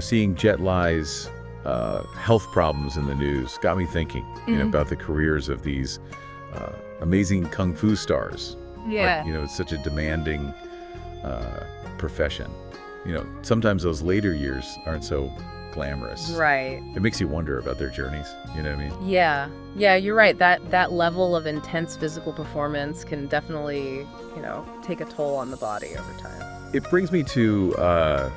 Seeing Jet Li's health problems in the news got me thinking about the careers of these amazing kung fu stars. Yeah. It's such a demanding profession. Sometimes those later years aren't so glamorous. Right. It makes you wonder about their journeys. You know what I mean? Yeah. Yeah, you're right. That level of intense physical performance can definitely, take a toll on the body over time. It brings me to a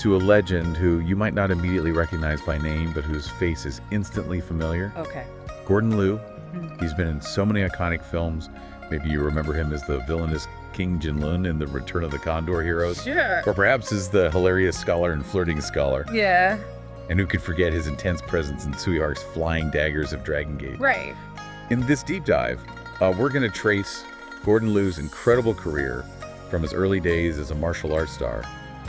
legend who you might not immediately recognize by name, but whose face is instantly familiar. Okay. Gordon Liu. He's been in so many iconic films. Maybe you remember him as the villainous King Jinlun in The Return of the Condor Heroes. Sure. Or perhaps as the hilarious scholar and flirting scholar. Yeah. And who could forget his intense presence in Sui Ark's Flying Daggers of Dragon Gate. Right. In this deep dive, we're going to trace Gordon Liu's incredible career from his early days as a martial arts star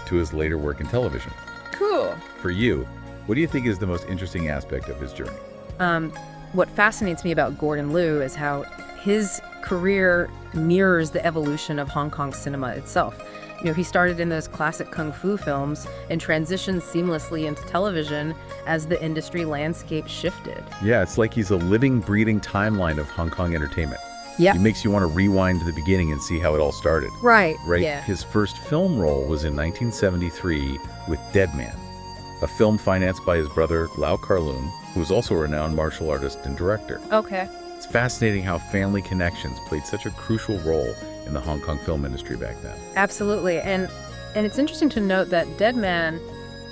to his later work in television. Cool. For you, what do you think is the most interesting aspect of his journey? What fascinates me about Gordon Liu is how his career mirrors the evolution of Hong Kong cinema itself. He started in those classic kung fu films and transitioned seamlessly into television as the industry landscape shifted. Yeah, it's like he's a living, breathing timeline of Hong Kong entertainment. Yeah. It makes you want to rewind to the beginning and see how it all started. Right. Yeah. His first film role was in 1973 with Dead Man, a film financed by his brother Lau Kar-leung, who was also a renowned martial artist and director. Okay. It's fascinating how family connections played such a crucial role in the Hong Kong film industry back then. Absolutely. And it's interesting to note that Dead Man,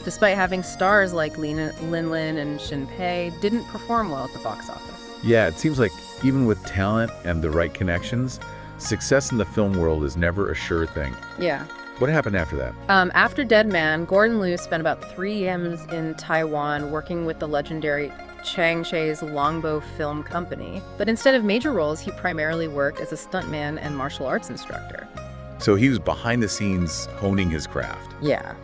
despite having stars like Lin Lin and Shin Pei, didn't perform well at the box office. Yeah, it seems like even with talent and the right connections, success in the film world is never a sure thing. Yeah. What happened after that? After Dead Man, Gordon Liu spent about 3 years in Taiwan working with the legendary Chang Cheh's Longbow Film Company. But instead of major roles, he primarily worked as a stuntman and martial arts instructor. So he was behind the scenes honing his craft. Yeah.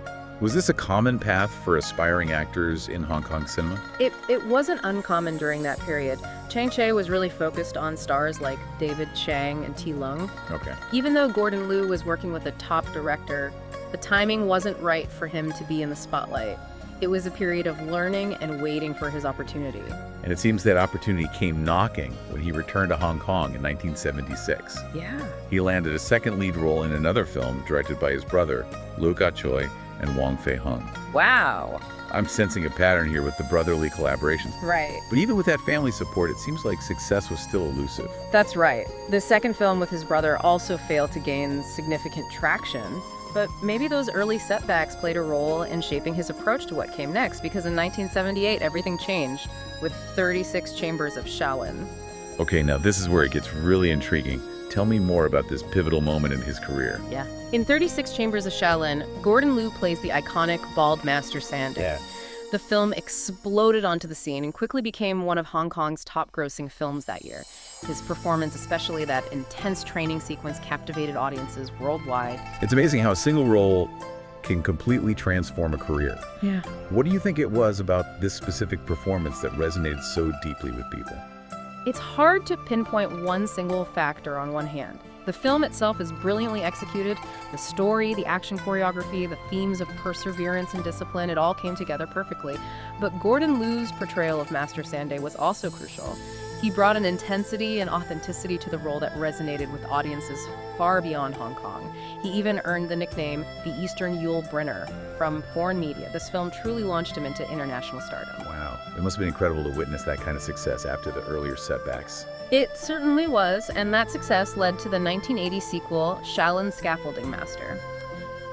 Was this a common path for aspiring actors in Hong Kong cinema? It wasn't uncommon during that period. Chang Cheh was really focused on stars like David Chang and T. Lung. Okay. Even though Gordon Liu was working with a top director, the timing wasn't right for him to be in the spotlight. It was a period of learning and waiting for his opportunity. And it seems that opportunity came knocking when he returned to Hong Kong in 1976. Yeah. He landed a second lead role in another film directed by his brother, Liu Ka-choi and Wong Fei-hung. Wow. I'm sensing a pattern here with the brotherly collaborations. Right. But even with that family support, it seems like success was still elusive. That's right. The second film with his brother also failed to gain significant traction. But maybe those early setbacks played a role in shaping his approach to what came next, because in 1978, everything changed with 36 Chambers of Shaolin. Okay, now this is where it gets really intriguing. Tell me more about this pivotal moment in his career. Yeah. In 36 Chambers of Shaolin, Gordon Liu plays the iconic bald Master Sandy. Yeah. The film exploded onto the scene and quickly became one of Hong Kong's top-grossing films that year. His performance, especially that intense training sequence, captivated audiences worldwide. It's amazing how a single role can completely transform a career. Yeah. What do you think it was about this specific performance that resonated so deeply with people? It's hard to pinpoint one single factor on one hand. The film itself is brilliantly executed. The story, the action choreography, the themes of perseverance and discipline, it all came together perfectly. But Gordon Liu's portrayal of Master Sanday was also crucial. He brought an intensity and authenticity to the role that resonated with audiences far beyond Hong Kong. He even earned the nickname the Eastern Yul Brynner from foreign media. This film truly launched him into international stardom. Wow, it must have been incredible to witness that kind of success after the earlier setbacks. It certainly was, and that success led to the 1980 sequel, Shaolin Scaffolding Master.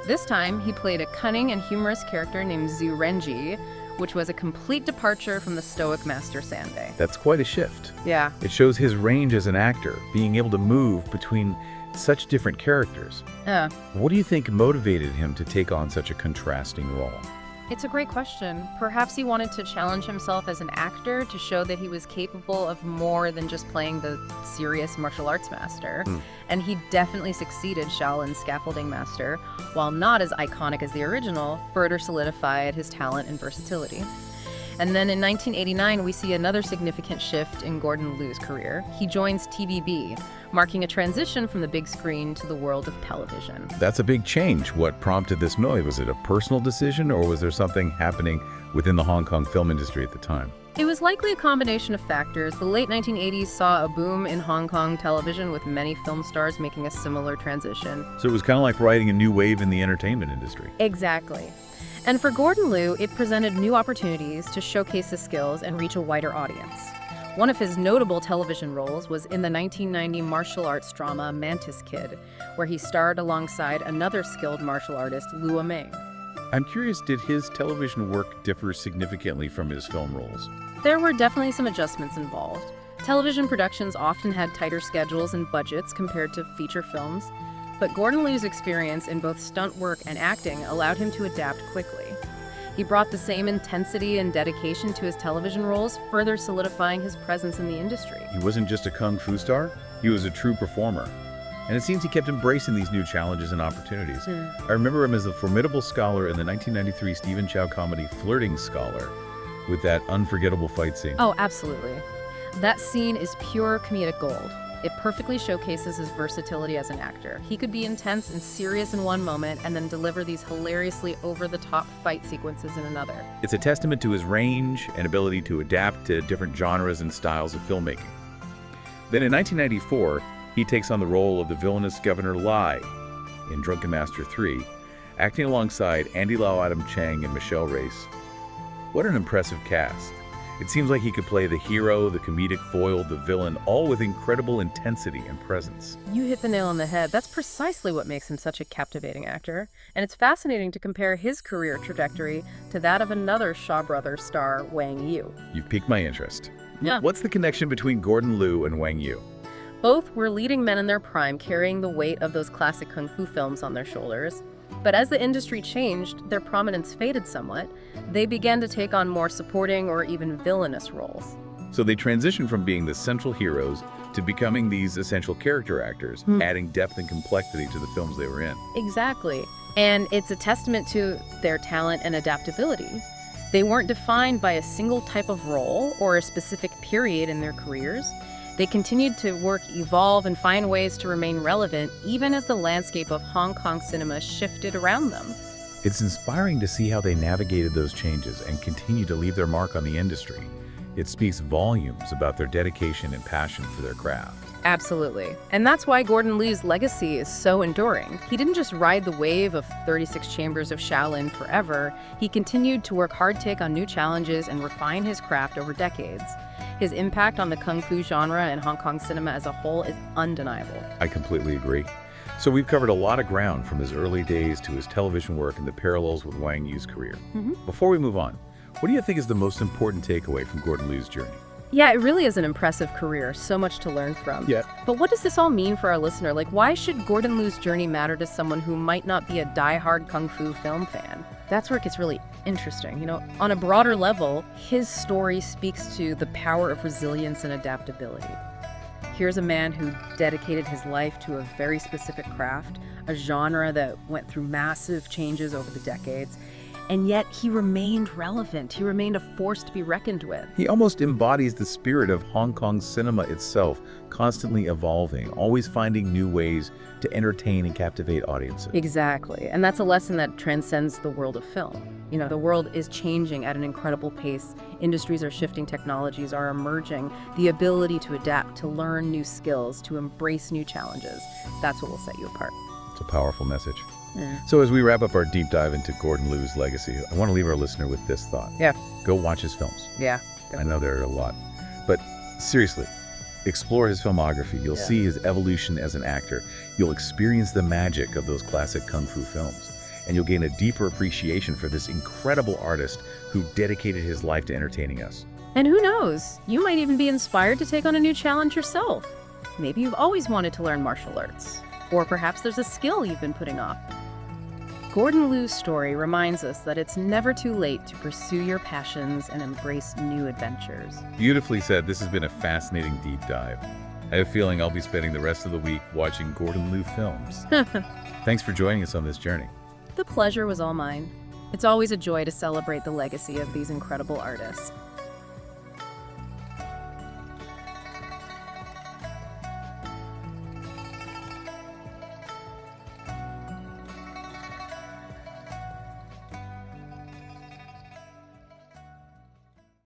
This time, he played a cunning and humorous character named Zhu Renji, which was a complete departure from the stoic Master Sanday. That's quite a shift. Yeah. It shows his range as an actor, being able to move between such different characters. Yeah. What do you think motivated him to take on such a contrasting role? It's a great question. Perhaps he wanted to challenge himself as an actor to show that he was capable of more than just playing the serious martial arts master. And he definitely succeeded. Shaolin Scaffolding Master, while not as iconic as the original, further solidified his talent and versatility. And then in 1989, we see another significant shift in Gordon Liu's career. He joins TVB, marking a transition from the big screen to the world of television. That's a big change. What prompted this move? Was it a personal decision, or was there something happening within the Hong Kong film industry at the time? It was likely a combination of factors. The late 1980s saw a boom in Hong Kong television, with many film stars making a similar transition. So it was kind of like riding a new wave in the entertainment industry. Exactly. And for Gordon Liu, it presented new opportunities to showcase his skills and reach a wider audience. One of his notable television roles was in the 1990 martial arts drama Mantis Kid, where he starred alongside another skilled martial artist, Liu Meng. I'm curious, did his television work differ significantly from his film roles? There were definitely some adjustments involved. Television productions often had tighter schedules and budgets compared to feature films, but Gordon Liu's experience in both stunt work and acting allowed him to adapt quickly. He brought the same intensity and dedication to his television roles, further solidifying his presence in the industry. He wasn't just a kung fu star, he was a true performer. And it seems he kept embracing these new challenges and opportunities. I remember him as a formidable scholar in the 1993 Stephen Chow comedy Flirting Scholar, with that unforgettable fight scene. Oh, absolutely. That scene is pure comedic gold. It perfectly showcases his versatility as an actor. He could be intense and serious in one moment and then deliver these hilariously over-the-top fight sequences in another. It's a testament to his range and ability to adapt to different genres and styles of filmmaking. Then in 1994, he takes on the role of the villainous Governor Lai in Drunken Master 3, acting alongside Andy Lau, Adam Chang, and Michelle Race. What an impressive cast. It seems like he could play the hero, the comedic foil, the villain, all with incredible intensity and presence. You hit the nail on the head. That's precisely what makes him such a captivating actor. And it's fascinating to compare his career trajectory to that of another Shaw Brothers star, Wang Yu. You've piqued my interest. Yeah. What's the connection between Gordon Liu and Wang Yu? Both were leading men in their prime, carrying the weight of those classic kung fu films on their shoulders. But as the industry changed, their prominence faded somewhat. They began to take on more supporting or even villainous roles. So they transitioned from being the central heroes to becoming these essential character actors, adding depth and complexity to the films they were in. Exactly. And it's a testament to their talent and adaptability. They weren't defined by a single type of role or a specific period in their careers. They continued to work, evolve, and find ways to remain relevant, even as the landscape of Hong Kong cinema shifted around them. It's inspiring to see how they navigated those changes and continue to leave their mark on the industry. It speaks volumes about their dedication and passion for their craft. Absolutely. And that's why Gordon Liu's legacy is so enduring. He didn't just ride the wave of 36 Chambers of Shaolin forever. He continued to work hard, take on new challenges, and refine his craft over decades. His impact on the kung fu genre and Hong Kong cinema as a whole is undeniable. I completely agree. So we've covered a lot of ground from his early days to his television work and the parallels with Wang Yu's career. Before we move on, what do you think is the most important takeaway from Gordon Liu's journey? Yeah, it really is an impressive career, so much to learn from. Yeah. But what does this all mean for our listener? Like, why should Gordon Liu's journey matter to someone who might not be a die-hard kung fu film fan? That's where it gets really interesting. You know, on a broader level, his story speaks to the power of resilience and adaptability. Here's a man who dedicated his life to a very specific craft, a genre that went through massive changes over the decades, and yet he remained relevant. He remained a force to be reckoned with. He almost embodies the spirit of Hong Kong cinema itself, constantly evolving, always finding new ways to entertain and captivate audiences. Exactly. And that's a lesson that transcends the world of film. You know, the world is changing at an incredible pace. Industries are shifting, technologies are emerging. The ability to adapt, to learn new skills, to embrace new challenges, that's what will set you apart. It's a powerful message. So as we wrap up our deep dive into Gordon Liu's legacy, I want to leave our listener with this thought. Yeah. Go watch his films. Yeah. I know there are a lot. But seriously, explore his filmography. You'll see his evolution as an actor. You'll experience the magic of those classic kung fu films. And you'll gain a deeper appreciation for this incredible artist who dedicated his life to entertaining us. And who knows, you might even be inspired to take on a new challenge yourself. Maybe you've always wanted to learn martial arts. Or perhaps there's a skill you've been putting off. Gordon Liu's story reminds us that it's never too late to pursue your passions and embrace new adventures. Beautifully said. This has been a fascinating deep dive. I have a feeling I'll be spending the rest of the week watching Gordon Liu films. Thanks for joining us on this journey. The pleasure was all mine. It's always a joy to celebrate the legacy of these incredible artists.